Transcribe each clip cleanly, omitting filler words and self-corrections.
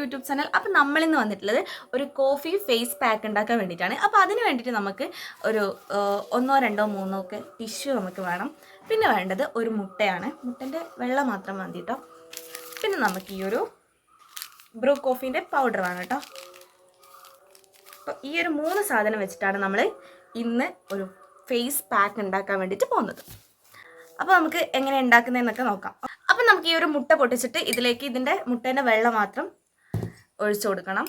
YouTube channel. അപ്പോൾ നമ്മളിന്ന് വന്നിട്ടുള്ളത് ഒരു കോഫി ഫേസ് പാക്ക് ഉണ്ടാക്കാൻ വേണ്ടിയിട്ടാണ്. അപ്പോൾ അതിന് വേണ്ടിയിട്ട് നമുക്ക് ഒരു 1 2 3 ഒക്കെ ടിഷ്യൂ നമുക്ക് വേണം. പിന്നെ വേണ്ടത് ഒരു മുട്ടയാണ്. മുട്ടൻ്റെ വെള്ളം മാത്രം മതി കേട്ടോ. പിന്നെ നമുക്ക് ഈ ഒരു ബ്രൂ കോഫീൻ്റെ പൗഡർ വേണം കേട്ടോ. അപ്പോൾ ഈ ഒരു 3 സാധനം വെച്ചിട്ടാണ് നമ്മൾ ഇന്ന് ഒരു ഫേസ് പാക്ക് ഉണ്ടാക്കാൻ വേണ്ടിയിട്ട് പോകുന്നത്. അപ്പോൾ നമുക്ക് എങ്ങനെ ഉണ്ടാക്കുന്നതെന്നൊക്കെ നോക്കാം. അപ്പം നമുക്ക് ഈ ഒരു മുട്ട പൊട്ടിച്ചിട്ട് ഇതിലേക്ക് ഇതിൻ്റെ മുട്ടേൻ്റെ വെള്ളം മാത്രം ഒഴിച്ചു കൊടുക്കണം.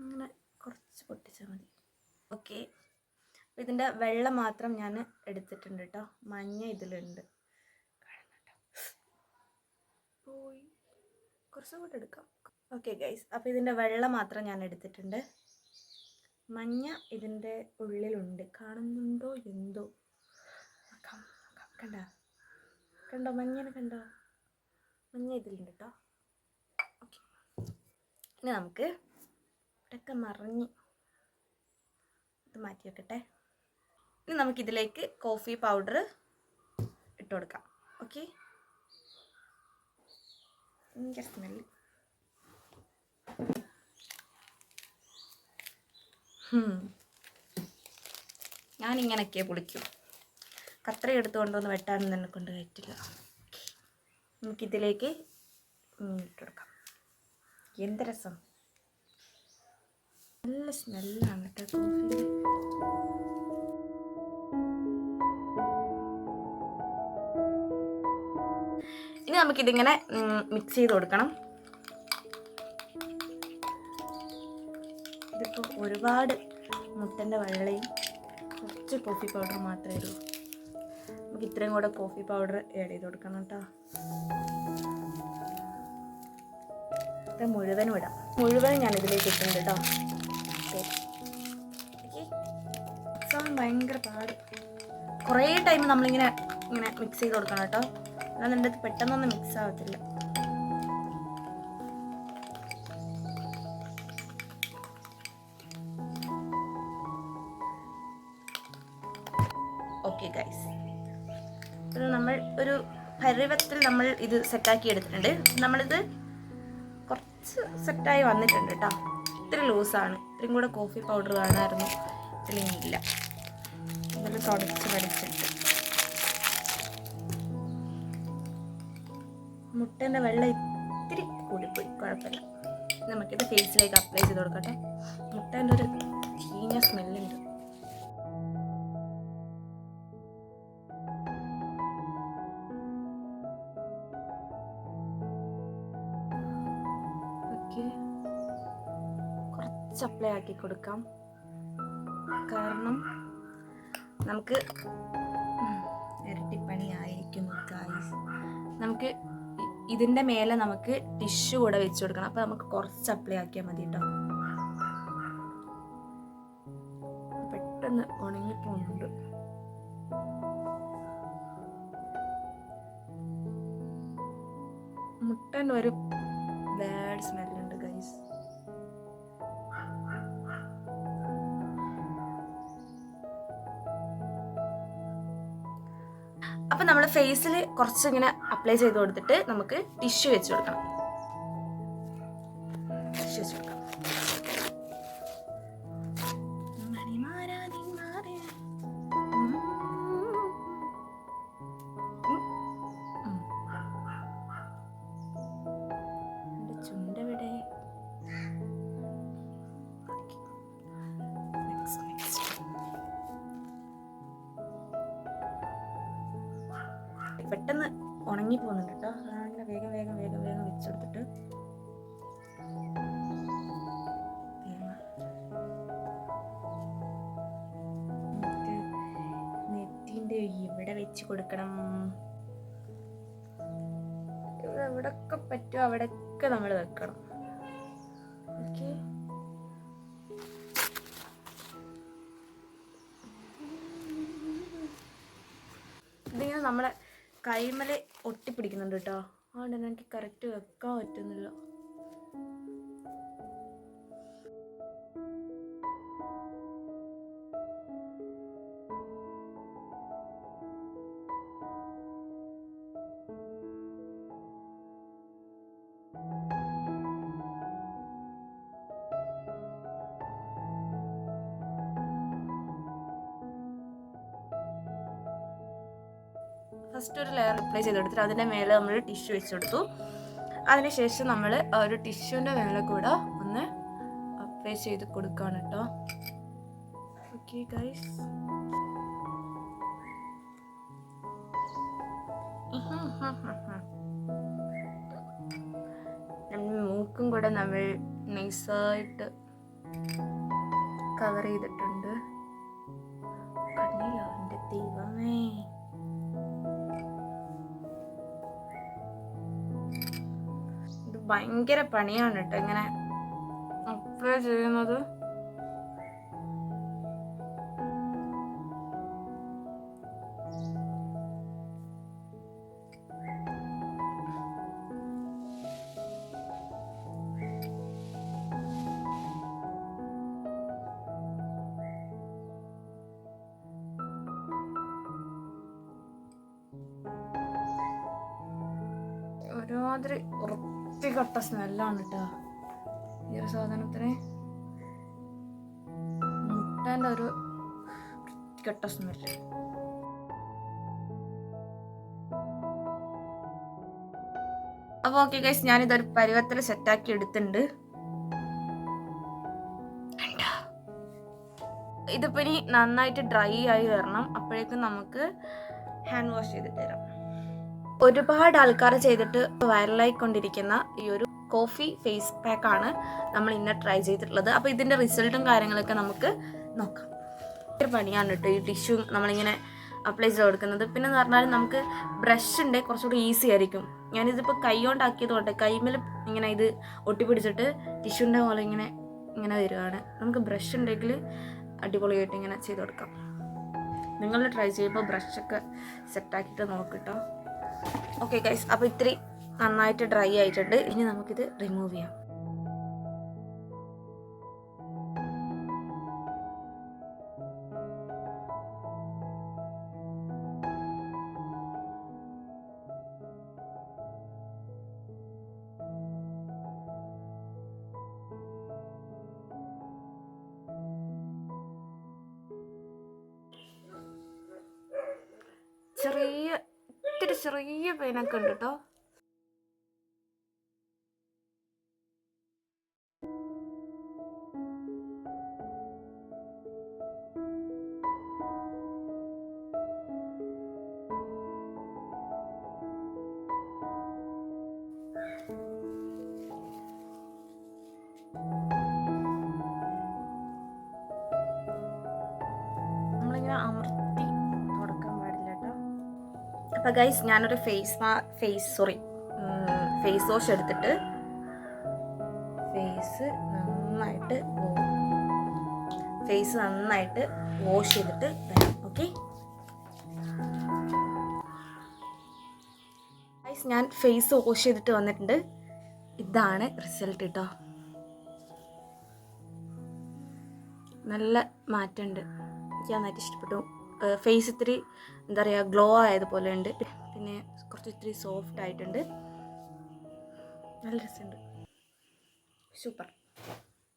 അങ്ങനെ കുറച്ച് പൊട്ടിച്ചാൽ മതി. ഓക്കെ, ഇതിൻ്റെ വെള്ളം മാത്രം ഞാൻ എടുത്തിട്ടുണ്ട് കേട്ടോ. മഞ്ഞ ഇതിലുണ്ട്, പോയി കുറച്ചുകൂടെ എടുക്കാം. ഓക്കെ ഗൈസ്, അപ്പോൾ ഇതിൻ്റെ വെള്ളം മാത്രം ഞാൻ എടുത്തിട്ടുണ്ട്. മഞ്ഞ ഇതിൻ്റെ ഉള്ളിലുണ്ട്, കാണുന്നുണ്ടോ എന്തോ, കണ്ടോ മഞ്ഞനെ കണ്ടോ? മഞ്ഞ ഇതിലുണ്ട് കേട്ടോ. ഓക്കെ, ഇനി നമുക്ക് ഇവിടെയൊക്കെ മറിഞ്ഞ് ഇത് മാറ്റി വെക്കട്ടെ. ഇനി നമുക്കിതിലേക്ക് കോഫി പൗഡർ ഇട്ട് കൊടുക്കാം. ഓക്കെ, ഭയങ്കര സ്മെല്ല്. ഞാനിങ്ങനെയൊക്കെ പൊളിക്കും. കത്ര എടുത്തുകൊണ്ടൊന്ന് വെട്ടാനൊന്നും എന്നെ കൊണ്ട് പറ്റില്ല. നമുക്കിതിലേക്ക് ഇട്ടെടുക്കാം. എന്ത് രസം, നല്ല സ്മെല്ലാണ് കേട്ടോ കോഫിയുടെ. ഇനി നമുക്കിതിങ്ങനെ മിക്സ് ചെയ്ത് കൊടുക്കണം. ഇതിപ്പോൾ ഒരുപാട് മുട്ടൻ്റെ വെള്ളയും കുറച്ച് കോഫി പൗഡർ മാത്രമേ ഉള്ളൂ. നമുക്ക് ഇത്രയും കൂടെ കോഫി പൗഡർ ആഡ് ചെയ്ത് കൊടുക്കണം കേട്ടോ. ഇത് മുഴുവനും ഇടാം. മുഴുവനും ഞാൻ ഇതിലേക്ക് ഇട്ടുണ്ട് കേട്ടോ. ഭയങ്കര പാട്, കുറേ ടൈം നമ്മളിങ്ങനെ മിക്സ് ചെയ്ത് കൊടുക്കണം കേട്ടോ. അല്ലാതെ എൻ്റെ അടുത്ത് പെട്ടെന്നൊന്നും മിക്സ് ആവത്തില്ല. ഓക്കെ ഗൈസ്, നമ്മൾ ഒരു പരുവത്തിൽ നമ്മൾ ഇത് സെറ്റാക്കി എടുത്തിട്ടുണ്ട്. നമ്മളിത് കുറച്ച് സെറ്റായി വന്നിട്ടുണ്ട് കേട്ടോ. ഇത്തിരി ലൂസാണ്, ഇത്രയും കൂടെ കോഫി പൗഡർ വേണമായിരുന്നു. ഇതിലില്ല, ഇതിൽ തുടച്ച് പഠിച്ചിട്ട് മുട്ടേൻ്റെ വെള്ളം ഇത്തിരി കൂടിപ്പോയി, കുഴപ്പമില്ല. നമുക്കിത് ഫേസിലേക്ക് അപ്ലൈ ചെയ്ത് കൊടുക്കട്ടെ. മുട്ടേൻ്റെ ഒരു ചീഞ്ഞ സ്മെല്ലുണ്ട്. കുറച്ച് അപ്ലൈ ആക്കി കൊടുക്കാം, കാരണം നമുക്ക് ഇരട്ടിപ്പണി ആയിരിക്കും ഗൈസ്. നമുക്ക് ഇതിൻ്റെ മേലെ നമുക്ക് ടിഷ്യൂ കൂടെ വെച്ച് കൊടുക്കണം. അപ്പോൾ നമുക്ക് കുറച്ച് അപ്ലൈ ആക്കിയാൽ മതി കേട്ടോ. പെട്ടെന്ന് ഉണങ്ങിപ്പോകുന്നുണ്ട്. മുട്ടൻ്റെ ഒരു ബാഡ് സ്മെല്ലുണ്ട് ഗൈസ്. അപ്പം നമ്മൾ ഫേസിൽ കുറച്ച് ഇങ്ങനെ അപ്ലൈ ചെയ്ത് കൊടുത്തിട്ട് നമുക്ക് ടിഷ്യൂ വെച്ച് കൊടുക്കണം. ടിഷ്യൂ വെച്ച് കൊടുക്കാം. ചുണ്ടവിടെ പെട്ടെന്ന് ഉണങ്ങി പോകുന്നുണ്ട് കേട്ടോ. അങ്ങനെ വേഗം വേഗം വേഗം വേഗം വെച്ചെടുത്തിട്ട് നെറ്റിൻ്റെ ഇവിടെ വെച്ച് കൊടുക്കണം. എവിടെയൊക്കെ പറ്റുമോ അവിടെയൊക്കെ നമ്മൾ വെക്കണം. ഓക്കെ, ഇതിങ്ങനെ നമ്മളെ കൈമല ഒട്ടിപ്പിടിക്കുന്നുണ്ട് കേട്ടോ. അതുകൊണ്ട് തന്നെ എനിക്ക് കറക്റ്റ് വെക്കാൻ പറ്റുന്നില്ല. ഫസ്റ്റ് ഒരു ലെയർ അപ്ലൈ ചെയ്തെടുത്തിട്ട് അതിൻ്റെ മേലെ നമ്മൾ ടിഷ്യൂ വെച്ചെടുത്തു. അതിനുശേഷം നമ്മൾ ഒരു ടിഷ്യൂൻ്റെ മേലെ കൂടെ ഒന്ന് അപ്ലൈ ചെയ്ത് കൊടുക്കുകയാണ് കേട്ടോ. ഓക്കെ ഗൈസ്, മൂക്കും കൂടെ നമ്മൾ നൈസായിട്ട് കവർ ചെയ്തിട്ടുണ്ട്. കണ്ണിലോ എൻ്റെ ദൈവമേ, ഇത് ഭയങ്കര പണിയാണ് കേട്ടോ ഇങ്ങനെ അപ്ലൈ ചെയ്യുന്നത്. ഒരുമാതിരി വൃത്തികെട്ട സ്മെല്ലാണ് കേട്ടോ ഈ ഒരു സാധനത്തിന്. മുട്ടേൻ്റെ ഒരു വൃത്തികെട്ട സ്മെല്ല്. അപ്പോൾ ഓക്കെ ഗൈസ്, ഞാനിതൊരു പരുവത്തിൽ സെറ്റാക്കി എടുത്തിട്ടുണ്ട്. ഇതിപ്പോൾ ഇനി നന്നായിട്ട് ഡ്രൈ ആയി വരണം. അപ്പോഴേക്കും നമുക്ക് ഹാൻഡ് വാഷ് ചെയ്തിട്ട് തരാം. ഒരുപാട് ആൾക്കാർ ചെയ്തിട്ട് വൈറലായിക്കൊണ്ടിരിക്കുന്ന ഈ ഒരു കോഫി ഫേസ് പാക്കാണ് നമ്മൾ ഇന്ന് ട്രൈ ചെയ്തിട്ടുള്ളത്. അപ്പോൾ ഇതിൻ്റെ റിസൾട്ടും കാര്യങ്ങളൊക്കെ നമുക്ക് നോക്കാം. ഒരു പണിയാണ് കേട്ടോ ഈ ടിഷ്യൂ നമ്മളിങ്ങനെ അപ്ലൈ ചെയ്ത് കൊടുക്കുന്നത്. പിന്നെ എന്ന് പറഞ്ഞാൽ നമുക്ക് ബ്രഷ് ഉണ്ട്, കുറച്ചുകൂടി ഈസി ആയിരിക്കും. ഞാനിതിപ്പോൾ കൈ കൊണ്ടാക്കിയത് കൊണ്ട് കൈമേൽ ഇങ്ങനെ ഇത് ഒട്ടിപ്പിടിച്ചിട്ട് ടിഷ്യൂൻ്റെ പോലെ ഇങ്ങനെ വരികയാണ്. നമുക്ക് ബ്രഷ് ഉണ്ടെങ്കിൽ അടിപൊളിയായിട്ട് ഇങ്ങനെ ചെയ്ത് കൊടുക്കാം. നിങ്ങൾ ട്രൈ ചെയ്യുമ്പോൾ ബ്രഷൊക്കെ സെറ്റാക്കിയിട്ട് നോക്കിട്ടോ. ഓക്കെ ഗൈസ്, അപ്പോൾ ഇത്തിരി നന്നായിട്ട് ഡ്രൈ ആയിട്ടുണ്ട്. ഇനി നമുക്കിത് റിമൂവ് ചെയ്യാം. ചെറിയ പെയിനൊക്കെ ഉണ്ട് കേട്ടോ. നമ്മളിങ്ങനെ അമർത്തി തുടക്കാൻ പാടില്ല കേട്ടോ. അപ്പോൾ ഗൈസ്, ഞാനൊരു ഫേസ് വാഷ് എടുത്തിട്ട് ഫേസ് നന്നായിട്ട് വാഷ് ചെയ്തിട്ട് വരാം. ഓക്കെ ഗൈസ്, ഞാൻ ഫേസ് വാഷ് ചെയ്തിട്ട് വന്നിട്ടുണ്ട്. ഇതാണ് റിസൾട്ട് കേട്ടോ. നല്ല മാറ്റമുണ്ട്, എനിക്ക് നന്നായിട്ട് ഇഷ്ടപ്പെട്ടു. ഫേസ് ഇത്തിരി എന്താ പറയുക ഗ്ലോ ആയതുപോലെ ഉണ്ട്. പിന്നെ കുറച്ച് ഇത്തിരി സോഫ്റ്റ് ആയിട്ടുണ്ട്. നല്ല രസമുണ്ട്, സൂപ്പർ.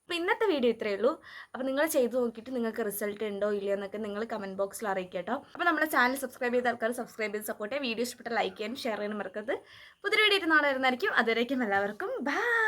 അപ്പോൾ ഇന്നത്തെ വീഡിയോ ഇത്രയേ ഉള്ളൂ. അപ്പോൾ നിങ്ങൾ ചെയ്ത് നോക്കിയിട്ട് നിങ്ങൾക്ക് റിസൾട്ട് ഉണ്ടോ ഇല്ലയോ എന്നൊക്കെ നിങ്ങൾ കമൻറ്റ് ബോക്സിൽ അറിയിക്കുക കേട്ടോ. അപ്പോൾ നമ്മുടെ ചാനൽ സബ്സ്ക്രൈബ് ചെയ്ത ആൾക്കാർ സബ്സ്ക്രൈബ് ചെയ്ത് സപ്പോർട്ട് ചെയ്യുക. വീഡിയോ ഇഷ്ടപ്പെട്ട ലൈക്ക് ചെയ്യാനും ഷെയർ ചെയ്യാനും മറക്കരുത്. പുതിയ വീഡിയോ നാളെ വരുന്നതായിരിക്കും. അതുവരേക്കും എല്ലാവർക്കും ബൈ.